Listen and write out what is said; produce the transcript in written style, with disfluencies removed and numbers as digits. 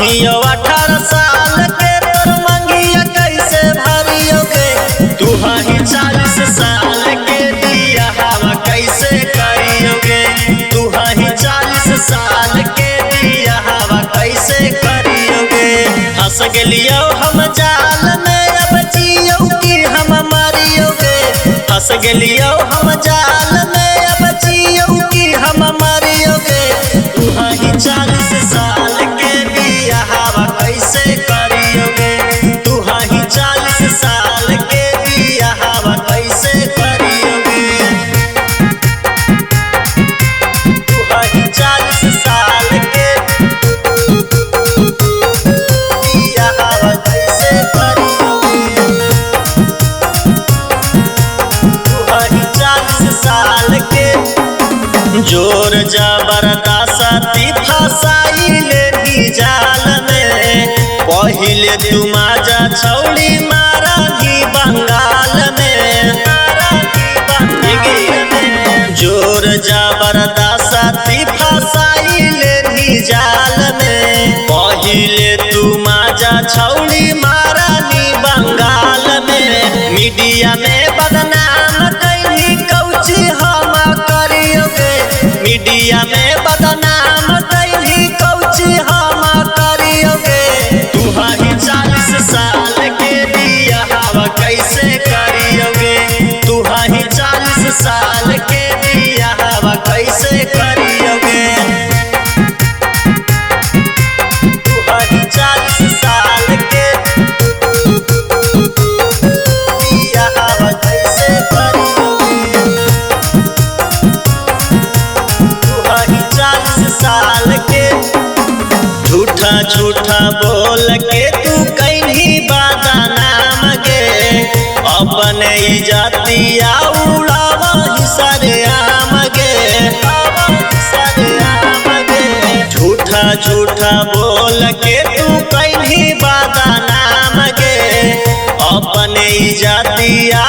अभियो 18 साल के तोर मंगिया कैसे भरियोगे। तू ही 40 साल के दिया हवा कैसे करियोगे। तू ही 40 साल के दिया हवा कैसे करियोगे। हंस गेलियो हम जाल में अब जियो कि हम मरियोगे। हंस गेलियो हम जाल में अब जियो कि हम मरियोगे। तू ही 40 साल के दिया हवा कैसे करियोगे। तू ही 40 साल के दिया हवा कैसे करियोगे। तू ही 40 साल के दिया हवा कैसे करियोगे। तू ही 40 साल के जोर जबरदस्ती फसाइले भी जाल में। पहिले तू माजा छौड़ी मारा ही बंगाल में। जोर जबरदस्ती फसाइले भी जाल में। पहिले तू माजा छौड़ी मारा ही बंगाल में। मीडिया में बदनाम कैली कौची हम करियोगे। मीडिया में बदनाम कैली कौची हम करियोगे। तू ही 40 साल के दिया हवा कैसे करियोगे। तू ही 40 साल के दिया हवा कैसे करियोगे। तू ही 40 साल के दिया हवा कैसे करियोगे। तू ही 40 साल के झूठा झूठा बोल के तू कहीं बदनाम गे। अपने इज्जतिया उड़ावा सरेआम गे। झूठा झूठा बोल के तू कहीं बदनाम गे। अपने इज्जतिया